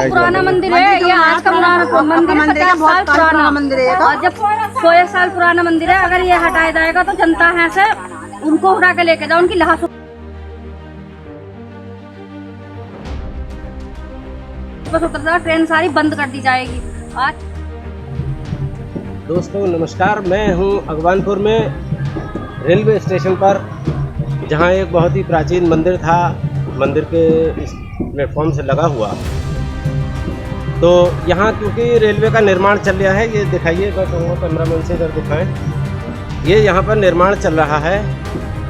बताइए। पुराना मंदिर है ये, आज का पुराना मंदिर है, 50 साल पुराना मंदिर है और जब 100 साल पुराना मंदिर है। अगर ये हटाया जाएगा तो जनता है से उनको उठा के लेके जाओ, उनकी लाश बस उतर ट्रेन सारी बंद कर दी जाएगी आज। दोस्तों नमस्कार, मैं हूं अगवानपुर में रेलवे स्टेशन पर, जहां एक बहुत ही प्राचीन मंदिर था। मंदिर के इस प्लेटफॉर्म से लगा हुआ, तो यहां क्योंकि रेलवे का निर्माण चल रहा है, ये दिखाइए, मैं कहूँगा कैमरामैन से इधर दिखाएं। ये यहाँ पर निर्माण चल रहा है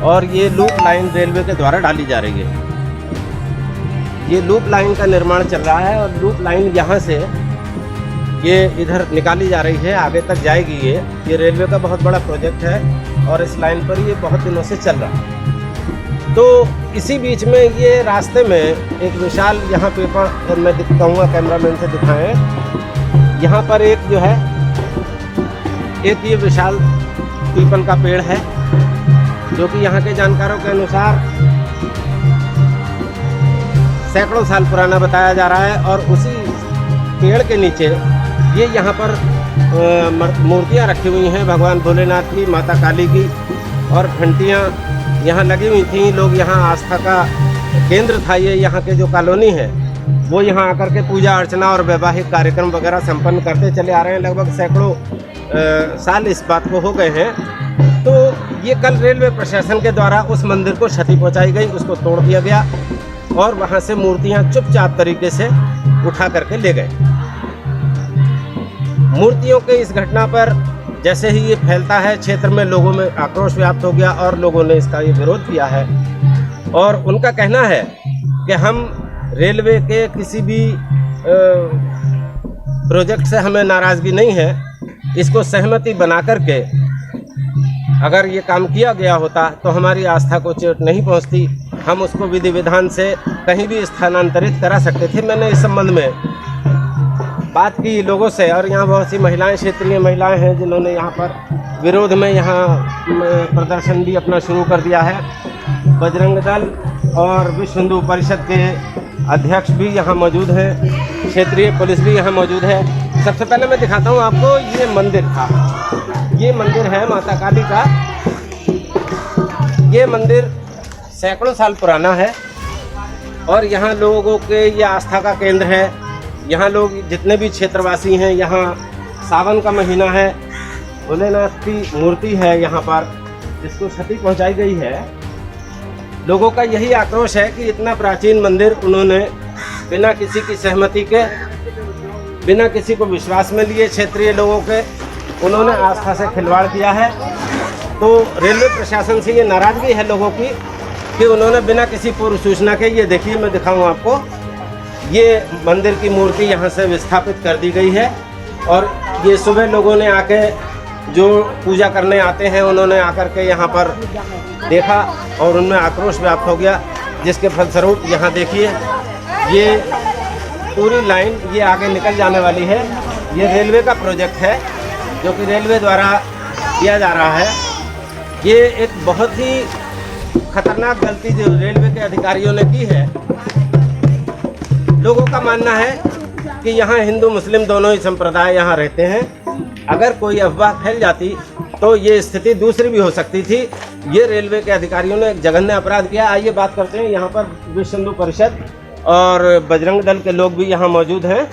और ये लूप लाइन रेलवे के द्वारा डाली जा रही है। ये लूप लाइन का निर्माण चल रहा है और लूप लाइन यहाँ से ये इधर निकाली जा रही है, आगे तक जाएगी। ये रेलवे का बहुत बड़ा प्रोजेक्ट है और इस लाइन पर ये बहुत दिनों से चल रहा है। तो इसी बीच में ये रास्ते में एक विशाल यहाँ पेपर, मैं कहूँगा कैमरामैन से दिखाएं, यहाँ पर एक जो है एक ये विशाल पीपल का पेड़ है, जो कि यहाँ के जानकारों के अनुसार सैकड़ों साल पुराना बताया जा रहा है। और उसी पेड़ के नीचे ये यहाँ पर मूर्तियाँ रखी हुई हैं, भगवान भोलेनाथ की, माता काली की, और घंटियाँ यहाँ लगी हुई थी। लोग यहाँ आस्था का केंद्र था। ये यहाँ के जो कॉलोनी है वो यहाँ आकर के पूजा अर्चना और वैवाहिक कार्यक्रम वगैरह संपन्न करते चले आ रहे हैं। लगभग सैकड़ों साल इस बात को हो गए हैं। तो ये कल रेलवे प्रशासन के द्वारा उस मंदिर को क्षति पहुँचाई गई, उसको तोड़ दिया गया और वहाँ से मूर्तियाँ चुपचाप तरीके से उठा करके ले गए। मूर्तियों के इस घटना पर जैसे ही ये फैलता है, क्षेत्र में लोगों में आक्रोश व्याप्त हो गया और लोगों ने इसका ये विरोध किया है। और उनका कहना है कि हम रेलवे के किसी भी प्रोजेक्ट से हमें नाराज़गी नहीं है। इसको सहमति बना करके अगर ये काम किया गया होता तो हमारी आस्था को चोट नहीं पहुंचती, हम उसको विधि विधान से कहीं भी स्थानांतरित करा सकते थे। मैंने इस संबंध में बात की लोगों से, और यहाँ बहुत सी महिलाएं, क्षेत्रीय महिलाएं हैं, जिन्होंने यहाँ पर विरोध में यहाँ प्रदर्शन भी अपना शुरू कर दिया है। बजरंग दल और विश्व हिंदू परिषद के अध्यक्ष भी यहाँ मौजूद हैं, क्षेत्रीय पुलिस भी यहाँ मौजूद है। सबसे पहले मैं दिखाता हूँ आपको, ये मंदिर था, ये मंदिर है माता काली का। ये मंदिर सैकड़ों साल पुराना है और यहाँ लोगों के ये आस्था का केंद्र है। यहाँ लोग जितने भी क्षेत्रवासी हैं, यहाँ सावन का महीना है, भोलेनाथ की मूर्ति है यहाँ पर, जिसको क्षति पहुँचाई गई है। लोगों का यही आक्रोश है कि इतना प्राचीन मंदिर उन्होंने बिना किसी की सहमति के, बिना किसी को विश्वास में लिए, क्षेत्रीय लोगों के उन्होंने आस्था से खिलवाड़ किया है। तो रेलवे प्रशासन से ये नाराज़गी है लोगों की कि उन्होंने बिना किसी पूर्व सूचना के, ये देखिए मैं दिखाऊं आपको, ये मंदिर की मूर्ति यहाँ से विस्थापित कर दी गई है। और ये सुबह लोगों ने आके, जो पूजा करने आते हैं, उन्होंने आकर के यहाँ पर देखा और उनमें आक्रोश व्याप्त हो गया, जिसके फलस्वरूप यहाँ देखिए ये पूरी लाइन ये आगे निकल जाने वाली है। ये रेलवे का प्रोजेक्ट है जो कि रेलवे द्वारा किया जा रहा है। ये एक बहुत ही खतरनाक गलती जो रेलवे के अधिकारियों ने की है। लोगों का मानना है कि यहाँ हिंदू मुस्लिम दोनों ही संप्रदाय यहाँ रहते हैं। अगर कोई अफवाह फैल जाती तो ये स्थिति दूसरी भी हो सकती थी। ये रेलवे के अधिकारियों ने एक जघन्य अपराध किया। आइए बात करते हैं, यहाँ पर विश्व हिंदू परिषद और बजरंग दल के लोग भी यहाँ मौजूद हैं,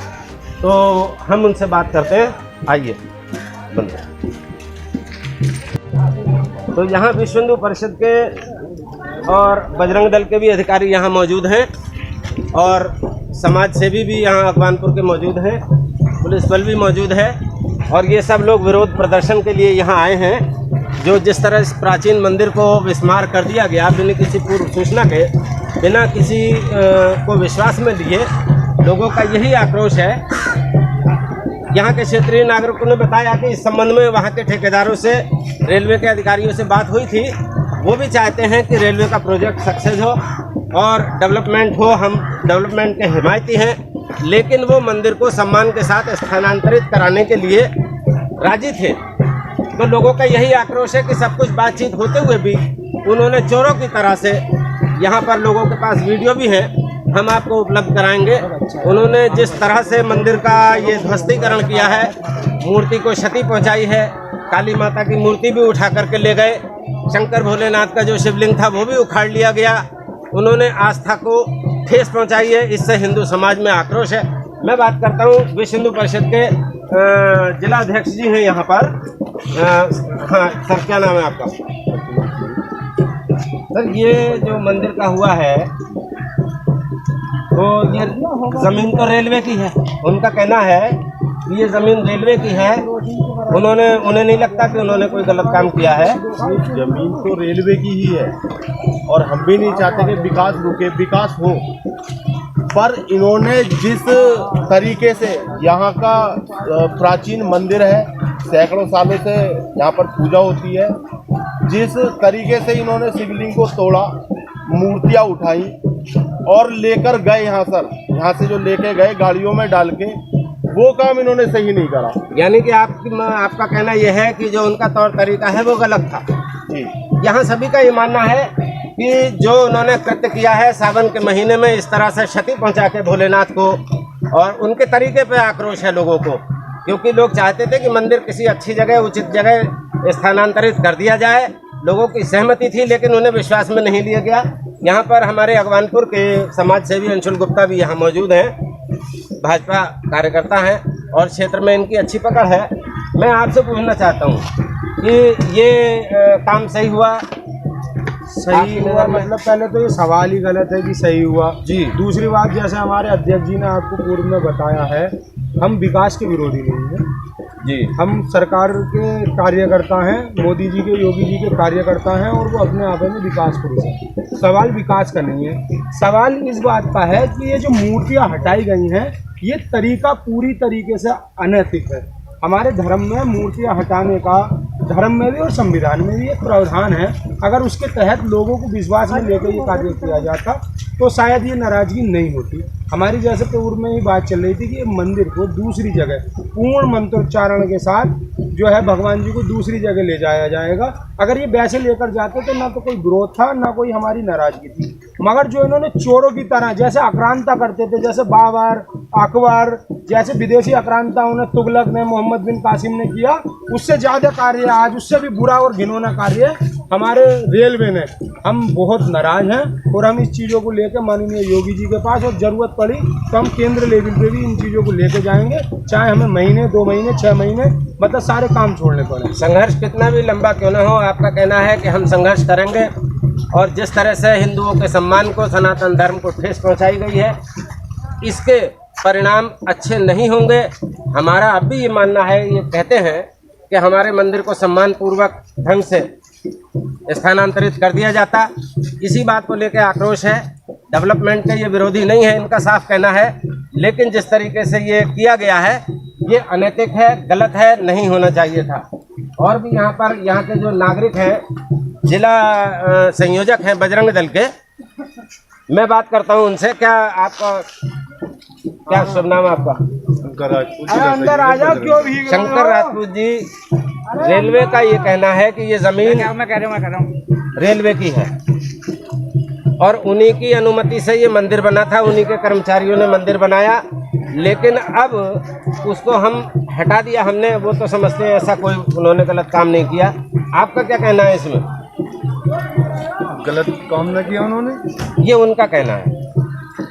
तो हम उनसे बात करते हैं। आइए तो यहाँ विश्व हिंदू परिषद के और बजरंग दल के भी अधिकारी यहाँ मौजूद हैं और समाज सेवी भी यहाँ अगवानपुर के मौजूद हैं, पुलिस बल भी मौजूद है। और ये सब लोग विरोध प्रदर्शन के लिए यहाँ आए हैं। जो जिस तरह इस प्राचीन मंदिर को विस्मार कर दिया गया बिना किसी पूर्व सूचना के, बिना किसी को विश्वास में लिए, लोगों का यही आक्रोश है। यहाँ के क्षेत्रीय नागरिकों ने बताया कि इस संबंध में वहाँ के ठेकेदारों से, रेलवे के अधिकारियों से बात हुई थी। वो भी चाहते हैं कि रेलवे का प्रोजेक्ट सक्सेस हो और डेवलपमेंट हो। हम डेवलपमेंट के हिमायती हैं, लेकिन वो मंदिर को सम्मान के साथ स्थानांतरित कराने के लिए राजी थे। तो लोगों का यही आक्रोश है कि सब कुछ बातचीत होते हुए भी उन्होंने चोरों की तरह से, यहाँ पर लोगों के पास वीडियो भी है, हम आपको उपलब्ध कराएंगे। उन्होंने जिस तरह से मंदिर का ये ध्वस्तीकरण किया है, मूर्ति को क्षति पहुंचाई है, काली माता की मूर्ति भी उठा करके ले गए, शंकर भोलेनाथ का जो शिवलिंग था वो भी उखाड़ लिया गया, उन्होंने आस्था को ठेस पहुंचाई है। इससे हिंदू समाज में आक्रोश है। मैं बात करता हूँ विश्व हिंदू परिषद के जिला अध्यक्ष जी हैं यहाँ पर। हाँ सर, क्या नाम है आपका? सर, ये जो मंदिर का हुआ है तो ये जमीन तो रेलवे की है। उनका कहना है कि ये जमीन रेलवे की है। उन्हें नहीं लगता कि उन्होंने कोई गलत काम किया है? जमीन तो रेलवे की ही है और हम भी नहीं चाहते कि विकास रुके, विकास हो। पर इन्होंने जिस तरीके से यहाँ का प्राचीन मंदिर है, सैकड़ों सालों से यहाँ पर पूजा होती है, जिस तरीके से इन्होंने शिवलिंग को तोड़ा, मूर्तियाँ उठाई और लेकर गए यहाँ से जो लेके गए गाड़ियों में डाल के, वो काम इन्होंने सही नहीं करा। यानी कि आपका कहना यह है कि जो उनका तौर तरीका है वो गलत था। यहाँ सभी का ये मानना है कि जो उन्होंने कृत्य किया है सावन के महीने में इस तरह से क्षति पहुंचा के भोलेनाथ को, और उनके तरीके पे आक्रोश है लोगों को, क्योंकि लोग चाहते थे कि मंदिर किसी अच्छी जगह, उचित जगह स्थानांतरित कर दिया जाए। लोगों की सहमति थी, लेकिन उन्हें विश्वास में नहीं लिया गया। यहाँ पर हमारे अगवानपुर के समाज सेवी अंशुल गुप्ता भी यहाँ मौजूद हैं, भाजपा कार्यकर्ता हैं और क्षेत्र में इनकी अच्छी पकड़ है। मैं आपसे पूछना चाहता हूँ कि ये काम सही हुआ? सही हुआ मतलब पहले तो ये सवाल ही गलत है कि सही हुआ जी। दूसरी बात, जैसे हमारे अध्यक्ष जी ने आपको पूर्व में बताया है, हम विकास के विरोधी नहीं हैं जी। हम सरकार के कार्यकर्ता हैं, मोदी जी के, योगी जी के कार्यकर्ता हैं, और वो अपने आप में विकास पुरुष हैं। सवाल विकास का नहीं है, सवाल इस बात का है कि ये जो मूर्तियां हटाई गई हैं, ये तरीका पूरी तरीके से अनैतिक है। हमारे धर्म में मूर्तियां हटाने का, धर्म में भी और संविधान में भी एक प्रावधान है। अगर उसके तहत लोगों को विश्वास में लेकर ये कार्य किया जाता तो शायद ये नाराजगी नहीं होती। हमारी जैसे पूर्व में ही बात चल रही थी कि मंदिर को दूसरी जगह पूर्ण मंत्रोच्चारण के साथ जो है भगवान जी को दूसरी जगह ले जाया जाएगा। अगर ये वैसे लेकर जाते तो ना तो कोई विरोध था, ना कोई हमारी नाराजगी थी। मगर जो इन्होंने चोरों की तरह जैसे आक्रांता करते थे, जैसे बाबर, अकबर जैसे विदेशी आक्रांताओं ने, तुगलक ने, मोहम्मद बिन कासिम ने किया, उससे ज़्यादा कार्य आज, उससे भी बुरा और घिनौना कार्य हमारे रेलवे ने। हम बहुत नाराज हैं और हम इस चीज़ों को लेकर माननीय योगी जी के पास, और ज़रूरत पड़ी तो हम केंद्र लेवल पे भी इन चीज़ों को लेकर जाएंगे, चाहे हमें महीने, 2 महीने, 6 महीने, मतलब सारे काम छोड़ने पड़े। संघर्ष कितना भी लंबा क्यों न हो, आपका कहना है कि हम संघर्ष करेंगे। और जिस तरह से हिंदुओं के सम्मान को, सनातन धर्म को ठेस पहुंचाई गई है, इसके परिणाम अच्छे नहीं होंगे। हमारा अब भी ये मानना है, ये कहते हैं कि हमारे मंदिर को सम्मान पूर्वक ढंग से स्थानांतरित कर दिया जाता। इसी बात को लेकर आक्रोश है। डेवलपमेंट के ये विरोधी नहीं है, इनका साफ कहना है, लेकिन जिस तरीके से ये किया गया है ये अनैतिक है, गलत है, नहीं होना चाहिए था। और भी यहाँ पर यहाँ के जो नागरिक हैं, जिला संयोजक हैं बजरंग दल के, मैं बात करता हूँ उनसे। क्या शुभ नाम है आपका? अंदर आ जाओ, क्यों भी शंकर राजपूत जी। रेलवे का ये कहना है कि ये जमीन रेलवे की है और उन्हीं की अनुमति से ये मंदिर बना था, उन्हीं के कर्मचारियों ने मंदिर बनाया, लेकिन अब उसको हम हटा दिया हमने। वो तो समझते हैं ऐसा कोई उन्होंने गलत काम नहीं किया। आपका क्या कहना है इसमें? गलत काम न किया उन्होंने, ये उनका कहना है।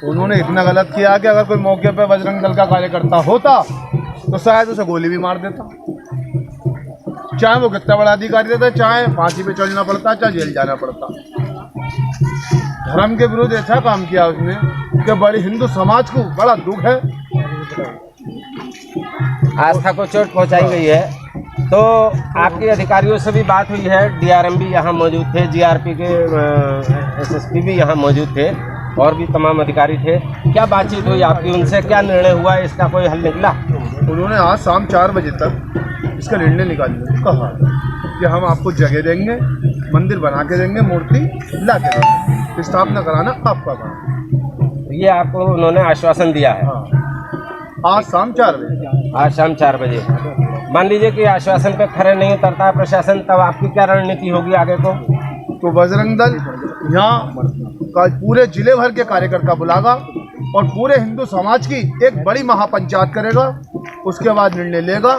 उन्होंने इतना गलत किया कि अगर कोई मौके पे बजरंग दल का कार्यकर्ता होता तो शायद उसे गोली भी मार देता, चाहे वो कितना बड़ा अधिकारी रहता, चाहे फांसी पे चलना पड़ता, चाहे जेल जाना पड़ता। धर्म के विरुद्ध ऐसा काम किया उसने कि बड़े हिंदू समाज को बड़ा दुख है, आस्था को चोट पहुंचाई गई है। तो आपके अधिकारियों से भी बात हुई है, डीआरएम भी यहाँ मौजूद थे, जीआरपी के एसएसपी भी यहाँ मौजूद थे और भी तमाम अधिकारी थे। क्या बातचीत हुई आपकी उनसे? क्या निर्णय हुआ, इसका कोई हल निकला? उन्होंने आज शाम 4 बजे तक इसका निर्णय निकालने को कहा कि हम आपको जगह देंगे, मंदिर बना के देंगे, मूर्ति ला के देंगे, स्थापना कराना आपका काम। ये आपको उन्होंने आश्वासन दिया है? हाँ। आज शाम 4 बजे। आज शाम 4 बजे। मान लीजिए कि आश्वासन पे खरे नहीं उतरता है प्रशासन, तब आपकी क्या रणनीति होगी आगे को? तो बजरंग दल यहाँ पूरे जिले भर के कार्यकर्ता बुलागा और पूरे हिंदू समाज की एक बड़ी महापंचायत करेगा। उसके बाद निर्णय लेगा,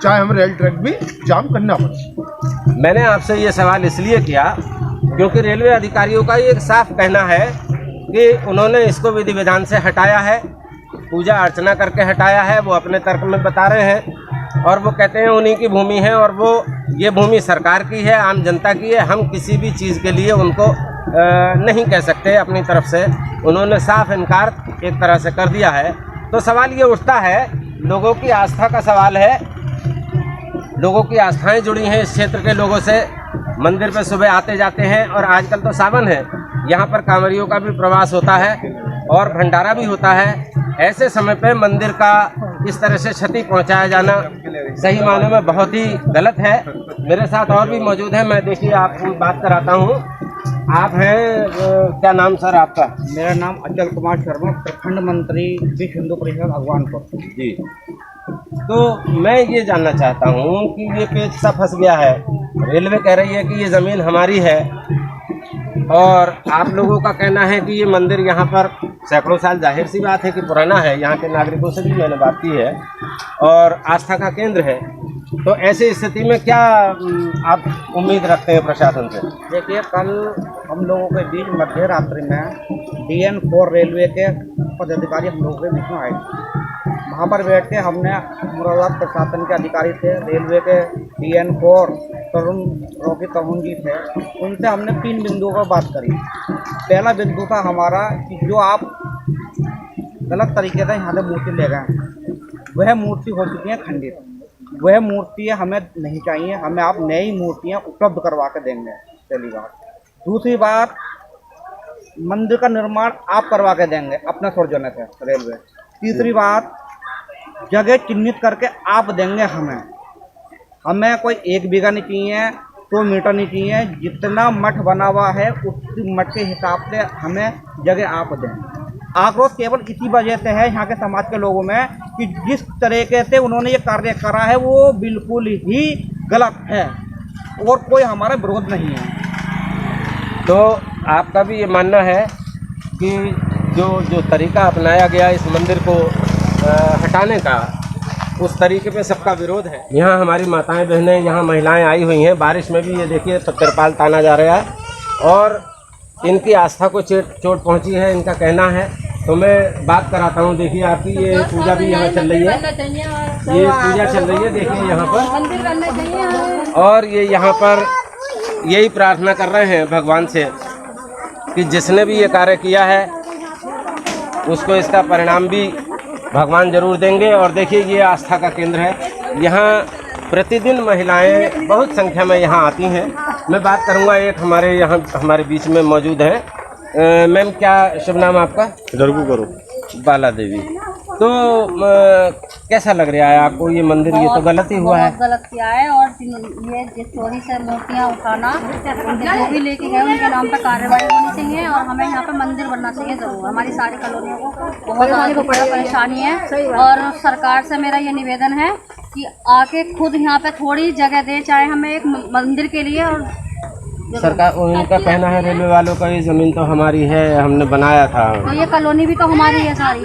चाहे हम रेल ट्रैक भी जाम करना पड़े। मैंने आपसे ये सवाल इसलिए किया क्योंकि रेलवे अधिकारियों का ये साफ कहना है कि उन्होंने इसको विधि विधान से हटाया है, पूजा अर्चना करके हटाया है। वो अपने तर्क में बता रहे हैं और वो कहते हैं उन्हीं की भूमि है और वो ये भूमि सरकार की है, आम जनता की है। हम किसी भी चीज़ के लिए उनको नहीं कह सकते अपनी तरफ से। उन्होंने साफ इनकार एक तरह से कर दिया है। तो सवाल ये उठता है, लोगों की आस्था का सवाल है, लोगों की आस्थाएं जुड़ी हैं इस क्षेत्र के लोगों से। मंदिर पे सुबह आते जाते हैं और आजकल तो सावन है, यहाँ पर कांवरियों का भी प्रवास होता है और भंडारा भी होता है। ऐसे समय पे मंदिर का इस तरह से क्षति पहुंचाया जाना सही मायने में बहुत ही गलत है। मेरे साथ और भी मौजूद हैं, मैं देखिए आपको बात कराता हूँ। आप हैं, क्या नाम सर आपका? मेरा नाम अचल कुमार शर्मा, प्रखंड मंत्री विश्व हिंदू परिषद भगवानपुर जी। तो मैं ये जानना चाहता हूँ कि ये पेच सा फंस गया है। रेलवे कह रही है कि ये ज़मीन हमारी है और आप लोगों का कहना है कि ये मंदिर यहाँ पर सैकड़ों साल, जाहिर सी बात है कि पुराना है, यहाँ के नागरिकों से भी मैंने बात की है और आस्था का केंद्र है। तो ऐसी स्थिति में क्या आप उम्मीद रखते हैं प्रशासन से? देखिए, कल हम लोगों के बीच मध्य रात्रि में DN4 रेलवे के पदाधिकारी हम लोगों के बीच में आए। वहाँ पर बैठ के हमने मुरादाबाद प्रशासन के अधिकारी थे, रेलवे के DN4 तरुण जी थे, उनसे हमने 3 बिंदुओं पर बात करी। पहला बिंदु था हमारा कि जो आप गलत तरीके से यहाँ से मूर्ति ले गए हैं, वह मूर्ति हो चुकी है खंडित, वह मूर्तियाँ हमें नहीं चाहिए, हमें आप नई मूर्तियाँ उपलब्ध करवा के देंगे, पहली बात। दूसरी बात, मंदिर का निर्माण आप करवा के देंगे अपने सौजन्य से रेलवे। तीसरी बात, जगह चिन्हित करके आप देंगे हमें कोई 1 बीघा नहीं चाहिए, 100 मीटर नहीं चाहिए, जितना मठ बना हुआ है उस मठ के हिसाब से हमें जगह आप दें। आक्रोश केवल इसी वजह से है यहाँ के समाज के लोगों में कि जिस तरीके से उन्होंने ये कार्य करा है वो बिल्कुल ही गलत है और कोई हमारा विरोध नहीं है। तो आपका भी ये मानना है कि जो तरीका अपनाया गया इस मंदिर को हटाने का, उस तरीके पे सबका विरोध है। यहाँ हमारी माताएं बहनें, यहाँ महिलाएं आई हुई हैं, बारिश में भी ये देखिए तिरपाल ताना जा रहा है और इनकी आस्था को चोट पहुँची है, इनका कहना है। तो मैं बात कराता हूँ, देखिए आपकी ये पूजा भी यहाँ चल रही है, ये पूजा चल रही है देखिए यहाँ पर, और ये यहाँ पर यही प्रार्थना कर रहे हैं भगवान से कि जिसने भी ये कार्य किया है उसको इसका परिणाम भी भगवान जरूर देंगे। और देखिए ये आस्था का केंद्र है, यहाँ प्रतिदिन महिलाएं बहुत संख्या में यहाँ आती हैं। मैं बात करूँगा, एक हमारे यहाँ हमारे बीच में मौजूद हैं। मैम, क्या शुभ नाम आपका? जरूर करो बाला देवी। तो कैसा लग रहा है आपको ये मंदिर? ये तो गलत ही हुआ है, बहुत गलत किया है। और ये जिस चोरी से मूर्तियाँ उठाना, जो भी लेके गए उनके नाम पर कार्रवाई होनी चाहिए और हमें यहाँ पे मंदिर बनना चाहिए जरूर। हमारी सारी कॉलोनियों को बहुत बड़ा परेशानी है और सरकार से मेरा ये निवेदन है कि आके खुद यहाँ पे थोड़ी जगह दे, चाहे हमें एक मंदिर के लिए। और सरकार, उनका कहना है रेलवे वालों का ये जमीन तो हमारी है, हमने बनाया था। तो ये कॉलोनी भी तो हमारी है सारी,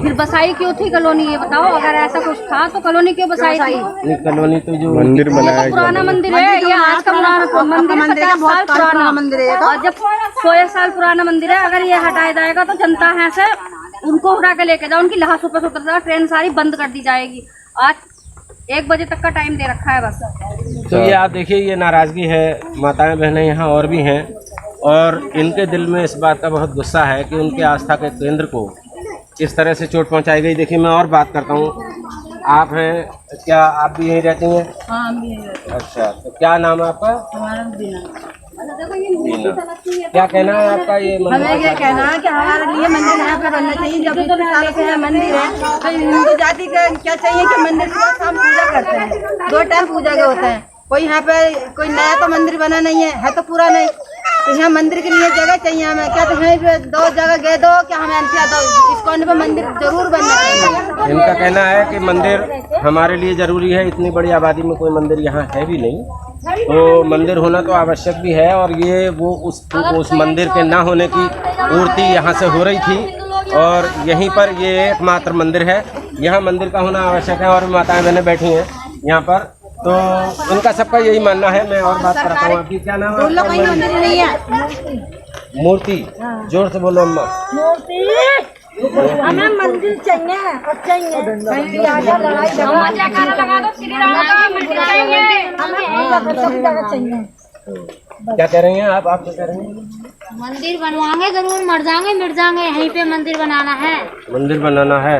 फिर बसाई क्यों थी कॉलोनी? ये बताओ, अगर ऐसा कुछ था तो कॉलोनी क्यों बसाई थी? ये कॉलोनी तो जो मंदिर बनाया तो पुराना मंदिर है, ये आज का मंदिर है, 50 साल पुराना मंदिर है और जब 100 साल पुराना मंदिर है। अगर ये हटाया जाएगा तो जनता है से उनको उठा के लेके जाओ, उनकी लहास ऊपर उतर जाएगा, ट्रेन सारी बंद कर दी जाएगी। आज 1 बजे तक का टाइम दे रखा है बस। तो ये आप देखिए, ये नाराज़गी है, माताएं बहनें यहाँ और भी हैं और इनके दिल में इस बात का बहुत गुस्सा है कि उनके आस्था के केंद्र को इस तरह से चोट पहुंचाई गई। देखिए मैं और बात करता हूँ, आप हैं, क्या आप भी यहीं रहती हैं? हाँ, हम भी यहीं रहते हैं। अच्छा, तो क्या नाम है आपका? हमारा दीना। क्या कहना है आपका? ये हमें ये कहना है कि हमारे लिए मंदिर यहाँ पे बनना चाहिए। जब इतने सालों से मंदिर है तो हिंदू जाति का क्या चाहिए कि मंदिर सुबह शाम पूजा करते हैं, 2 टाइम पूजा के होते हैं। कोई यहाँ पे कोई नया तो मंदिर बना नहीं है तो पूरा नहीं। तो यहाँ मंदिर के लिए जगह चाहिए हमें। क्या तो यहीं पे 2 जगह गए दो, क्या हमें अंतिया दो, इस कोने पे मंदिर जरूर बनना चाहिए। इनका कहना है कि मंदिर हमारे लिए जरूरी है, इतनी बड़ी आबादी में कोई मंदिर यहाँ है भी नहीं। तो मंदिर होना तो आवश्यक भी है, और ये वो उस मंदिर के ना होने की पूर्ति यहाँ से हो रही थी, और यहीं पर ये एकमात्र मंदिर है, यहाँ मंदिर का होना आवश्यक है। और माताएं बहनें बैठी हैं यहाँ पर, तो उनका सबका यही मानना है। मैं और बात करता हूँ, आपकी क्या नाम है? मूर्ति, जोर से बोलो अम्मा। हमें मंदिर चाहिए और चाहिए क्या कह रही हैं आप क्या कह रही हैं? मंदिर बनवाएंगे जरूर, मर जाएंगे मिट जाएंगे, यहीं पे मंदिर बनाना है। मंदिर बनाना है,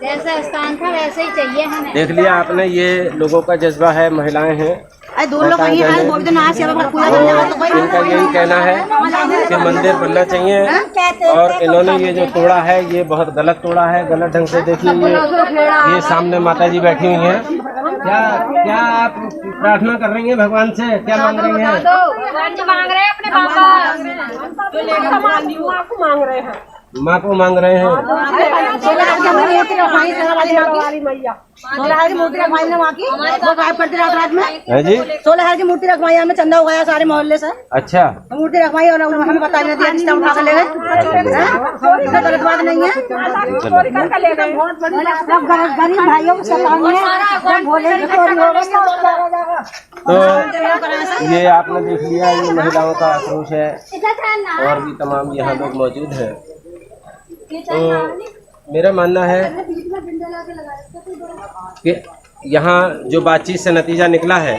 जैसा स्थान था वैसे ही चाहिए हमें। देख लिया आपने, ये लोगों का जज्बा है, महिलाएं हैं, इनका यही कहना है कि मंदिर बनना चाहिए। और इन्होंने ये जो तोड़ा है ये बहुत गलत तोड़ा है, गलत ढंग से। देखिए ये सामने माता जी बैठी हुई हैं। क्या आप प्रार्थना कर रही हैं भगवान से? क्या मांग रही हैं? मांग रहे हैं अपने बाबा, माँ को मांग रहे हैं। है जी, 16,000 की मूर्ति रखवाई, हमें चंदा उगाया सारे मोहल्ले से, अच्छा, मूर्ति रखवाई और हमें बता दिया रिश्ता उठा कर ले गए। गलत बात नहीं है। गरीब भाइयों को तो ये आपने देख लिया, ये महिलाओं का आक्रोश है, और भी तमाम यहाँ लोग मौजूद हैं। तो मेरा मानना है कि यहाँ जो बातचीत से नतीजा निकला है,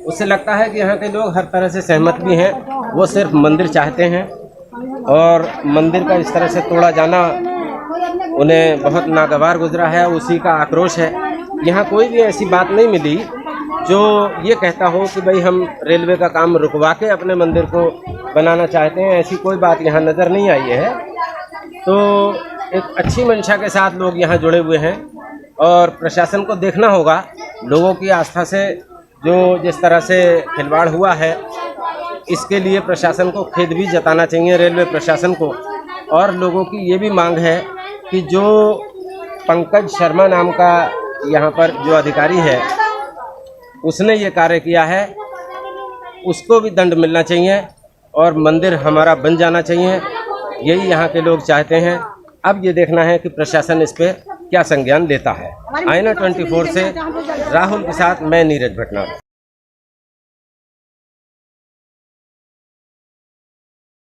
उससे लगता है कि यहाँ के लोग हर तरह से सहमत भी हैं। वो सिर्फ मंदिर चाहते हैं, और मंदिर का इस तरह से तोड़ा जाना उन्हें बहुत नागवार गुजरा है, उसी का आक्रोश है। यहाँ कोई भी ऐसी बात नहीं मिली जो ये कहता हो कि भाई हम रेलवे का काम रुकवा के अपने मंदिर को बनाना चाहते हैं, ऐसी कोई बात यहाँ नज़र नहीं आई है। तो एक अच्छी मंशा के साथ लोग यहाँ जुड़े हुए हैं, और प्रशासन को देखना होगा लोगों की आस्था से जो जिस तरह से खिलवाड़ हुआ है, इसके लिए प्रशासन को खेद भी जताना चाहिए, रेलवे प्रशासन को। और लोगों की ये भी मांग है कि जो पंकज शर्मा नाम का यहाँ पर जो अधिकारी है, उसने ये कार्य किया है, उसको भी दंड मिलना चाहिए, और मंदिर हमारा बन जाना चाहिए। यही यहाँ के लोग चाहते हैं। अब ये देखना है कि प्रशासन इस पे क्या संज्ञान लेता है। आईना 24 से राहुल के साथ मैं नीरज भटनागर।